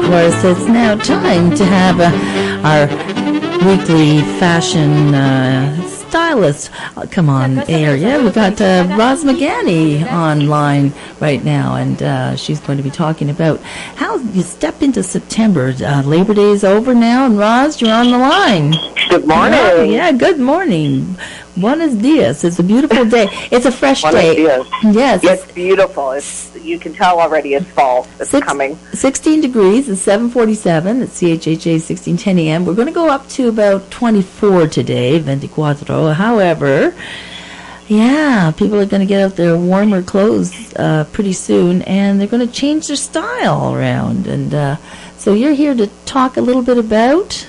course, it's now time to have our weekly fashion stylist come on air. Yeah, we've got Roz Mogani online right now, and she's going to be talking about how you step into September. Labor Day is over now, and Roz, you're on the line. Good morning. Yeah, good morning. Buenos dias. It's a beautiful day. It's a fresh day. Dias. Yes. It's beautiful. You can tell already it's fall. It's coming. 16 degrees. It's 7:47 at CHHA 1610 a.m. We're going to go up to about 24 today, 24. However, yeah, people are going to get out their warmer clothes pretty soon, and they're going to change their style around. And so you're here to talk a little bit about...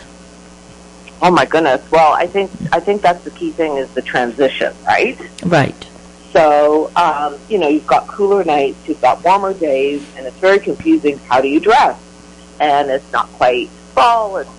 Oh my goodness! Well, I think that's the key thing is the transition, right? Right. So you've got cooler nights, you've got warmer days, and it's very confusing. How do you dress? And it's not quite fall. It's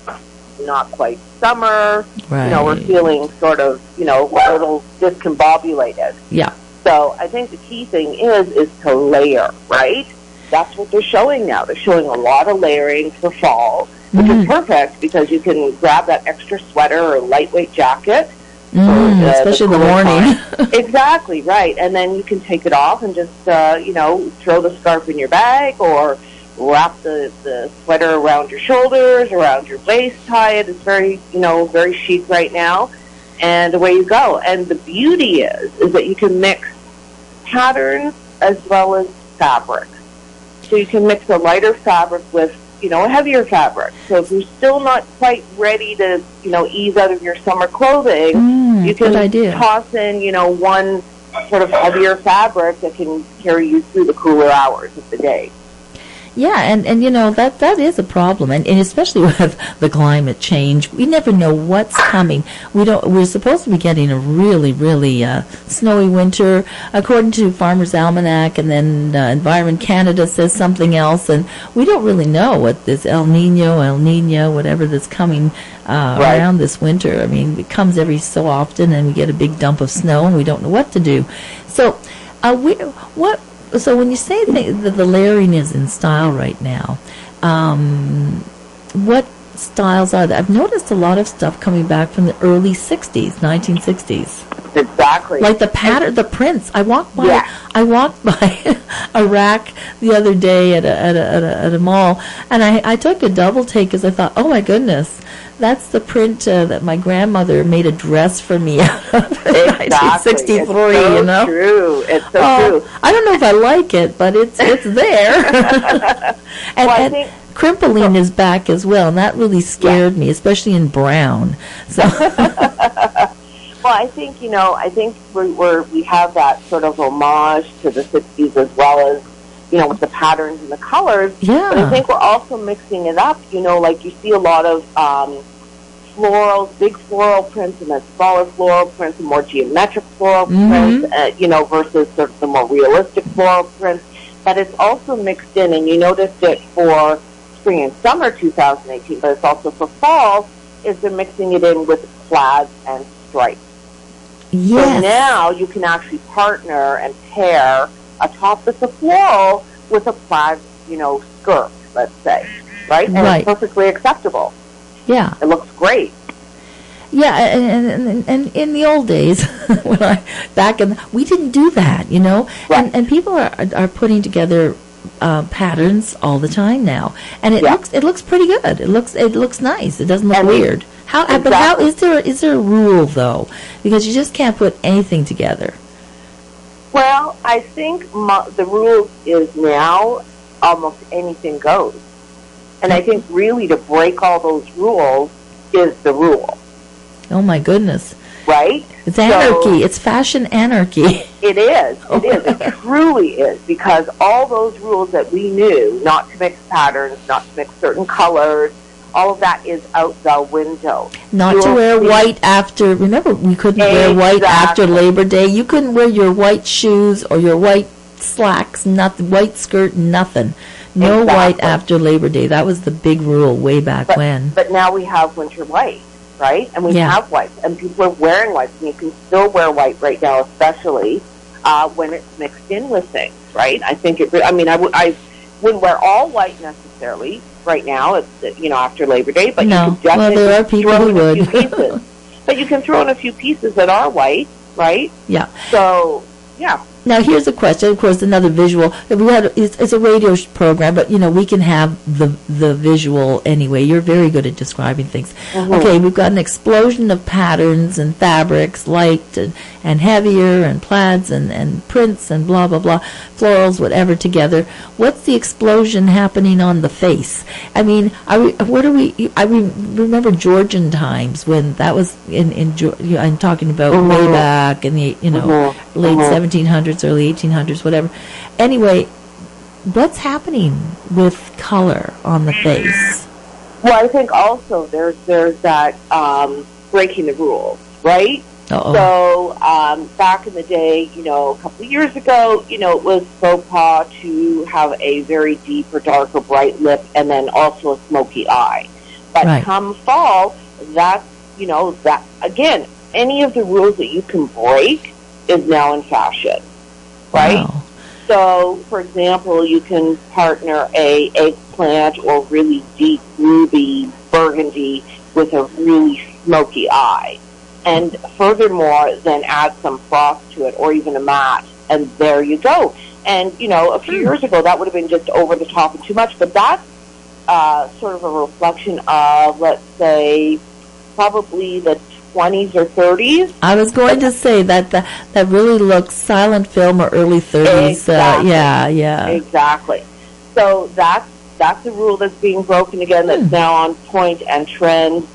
not quite summer. Right. We're feeling sort of a little discombobulated. Yeah. So I think the key thing is to layer, right? That's what they're showing now. They're showing a lot of layering for fall. Which is perfect because you can grab that extra sweater or lightweight jacket. Especially in the morning. Exactly, right. And then you can take it off and just, throw the scarf in your bag or wrap the sweater around your shoulders, around your waist, tie it. It's very, very chic right now. And away you go. And the beauty is that you can mix patterns as well as fabric. So you can mix a lighter fabric with a heavier fabric. So if you're still not quite ready to, ease out of your summer clothing, you can toss in, one sort of heavier fabric that can carry you through the cooler hours of the day. Yeah, and that is a problem, and especially with the climate change, we never know what's coming. We're supposed to be getting a really, really snowy winter, according to Farmer's Almanac, and then Environment Canada says something else, and we don't really know what this El Nino, whatever that's coming around this winter. I mean, it comes every so often, and we get a big dump of snow, and we don't know what to do. So, So when you say that the layering is in style right now, what styles are there? I've noticed a lot of stuff coming back from the early 60s, 1960s. Exactly. Like the pattern, the prints. I walked by a rack the other day at a mall, and I took a double take because I thought, oh my goodness, that's the print that my grandmother made a dress for me out of 1963. It's so true. It's so true. I don't know if I like it, but it's there. I think crimpling is back as well, and that really scared me, especially in brown. So. Well, I think we have that sort of homage to the 60s as well as with the patterns and the colors. Yeah. But I think we're also mixing it up. Like you see a lot of florals, big floral prints, and then smaller floral prints, and more geometric floral prints. Versus sort of the more realistic floral prints. But it's also mixed in, and you noticed it for spring and summer 2018, but it's also for fall. Is they're mixing it in with plaids and stripes. Yes. So now you can actually partner and pair a top that's a floral with a plaid, skirt, let's say, right? And it's perfectly acceptable. Yeah. It looks great. Yeah, and in the old days, we didn't do that, Right. and people are putting together patterns all the time now, and it looks pretty good. It looks nice. It doesn't look weird. But how is there a rule though? Because you just can't put anything together. Well, I think the rule is now almost anything goes, and I think really to break all those rules is the rule. Oh my goodness! Right? It's anarchy. It's fashion anarchy. It is. It truly is, because all those rules that we knew, not to mix patterns, not to mix certain colors, all of that is out the window. Not to wear white after, remember, we couldn't wear white after Labor Day. You couldn't wear your white shoes or your white slacks, white skirt, nothing. No white after Labor Day. That was the big rule way back when. But now we have winter white, right? And we have white, and people are wearing white, and you can still wear white right now, especially when it's mixed in with things, right? I think I wouldn't wear all white necessarily, right now, it's, after Labor Day, but No. you could definitely there are people throw who in would. a few pieces. But you can throw in a few pieces that are white, right? Yeah. So, yeah. Now, here's a question. Of course, another visual. It's a radio program, but, we can have the visual anyway. You're very good at describing things. Mm-hmm. Okay, we've got an explosion of patterns and fabrics, light and heavier, and plaids and prints and blah, blah, blah, florals, whatever, together. What's the explosion happening on the face? I mean, I remember Georgian times when that was I'm talking about way back in the, late 1700s, early 1800s, whatever. Anyway, what's happening with color on the face? Well, I think also there's that breaking the rules, right? Uh-oh. So back in the day, a couple of years ago, it was faux pas to have a very deep or dark or bright lip and then also a smoky eye. But Right. come fall, that's, that, again, any of the rules that you can break is now in fashion, right? Wow. So, for example, you can partner a eggplant or really deep ruby burgundy with a really smoky eye. And furthermore, then add some frost to it or even a matte, and there you go. And, a few years ago, that would have been just over the top and too much, but that's sort of a reflection of, let's say, probably the 20s or 30s. I was going to say that really looks silent film or early 30s. Exactly. Yeah. Exactly. So that's a rule that's being broken again, that's now on point and trend.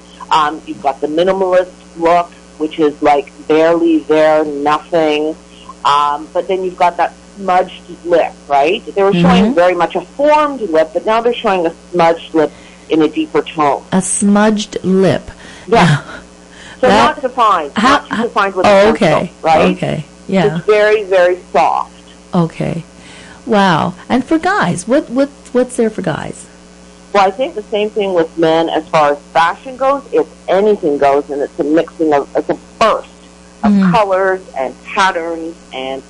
You've got the minimalist look, which is like barely there, nothing. But then you've got that smudged lip, right? They were showing very much a formed lip, but now they're showing a smudged lip in a deeper tone. A smudged lip. Yeah. So not defined. Not defined with a pencil, okay. right? Okay. Yeah. It's very, very soft. Okay. Wow. And for guys, what's there for guys? Well, I think the same thing with men as far as fashion goes. It's anything goes, and it's a mixing of, it's a burst of colors and patterns and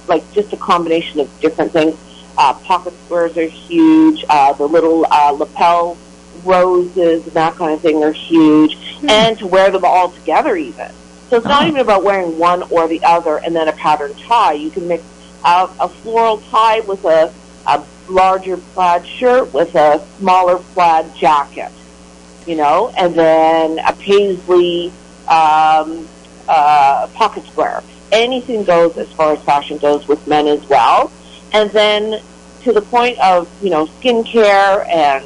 like just a combination of different things. Pocket squares are huge. The little lapel roses and that kind of thing are huge. And to wear them all together even. So it's not even about wearing one or the other and then a patterned tie. You can mix a floral tie with a larger plaid shirt with a smaller plaid jacket, and then a paisley pocket square. Anything goes as far as fashion goes with men as well. And then to the point of, skincare and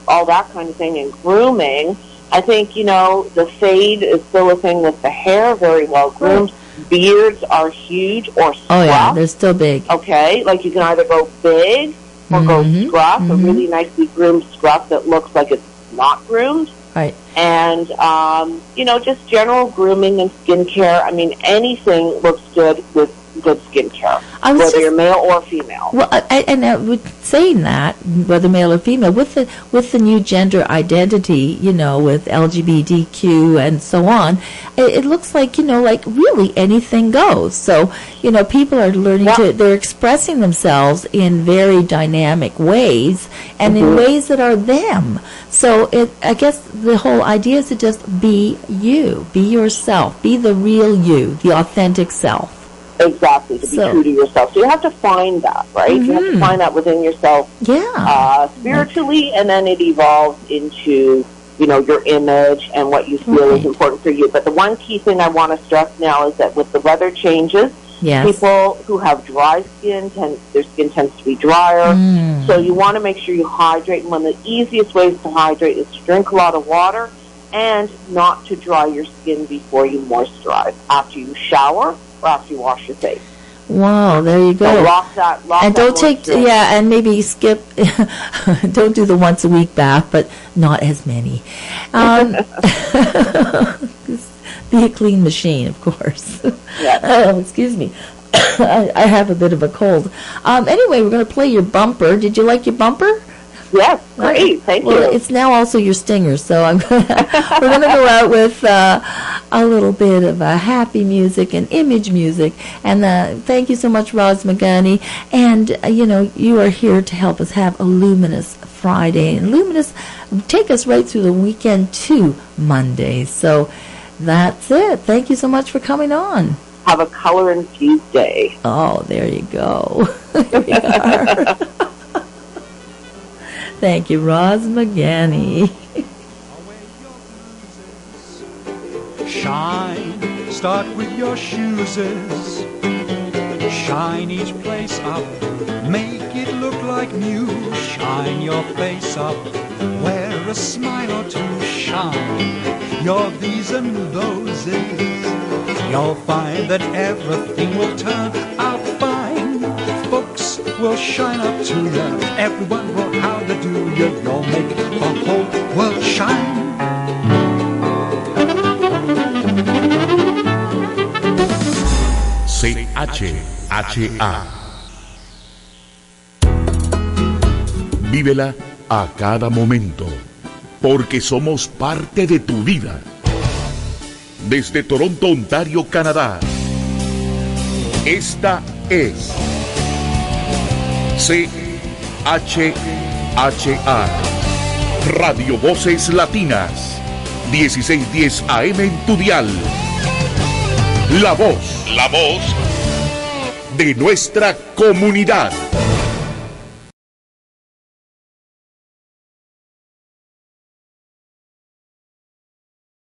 all that kind of thing and grooming, I think, the fade is still a thing with the hair, very well groomed. Beards are huge or scruff. Oh, yeah, they're still big. Okay, like you can either go big or go scruff, a really nicely groomed scruff that looks like it's not groomed. Right. And, just general grooming and skincare. I mean, anything looks good with good skincare, whether you're male or female. Well, with saying that, whether male or female, with the new gender identity, with LGBTQ and so on, it looks like, like really anything goes. So, people are learning they're expressing themselves in very dynamic ways and in ways that are them. So I guess the whole idea is to just be you, be yourself, be the real you, the authentic self. Exactly, to be true to yourself. So you have to find that, right? You have to find that within yourself spiritually, and then it evolves into, your image and what you feel is important for you. But the one key thing I want to stress now is that with the weather changes, people who have dry skin, their skin tends to be drier. So you want to make sure you hydrate. And one of the easiest ways to hydrate is to drink a lot of water and not to dry your skin before you moisturize. After you shower, or after you wash your face. Wow, there you go. So lock and don't take, and maybe skip, don't do the once a week bath, but not as many. Be a clean machine, of course. Excuse me. I have a bit of a cold. Anyway, we're going to play your bumper. Did you like your bumper? Yes, great. Thank you. Well, it's now also your stinger, so we're going to go out with a little bit of happy music and image music. And thank you so much, Roz Mogani. And, you are here to help us have a luminous Friday. And luminous, take us right through the weekend to Monday. So that's it. Thank you so much for coming on. Have a color-infused day. Oh, there you go. There we are. Thank you, Roz Mogani. Shine, start with your shoeses. Shine each place up, make it look like new. Shine your face up, wear a smile or two. Shine your these and thoses. You'll find that everything will turn out fine. Folks will shine up to you, everyone will how to do you. You'll make the whole world shine. CHHA. Vívela a cada momento, porque somos parte de tu vida. Desde Toronto, Ontario, Canadá, esta es CHHA, Radio Voces Latinas, 1610 AM en tu dial. La voz de nuestra comunidad.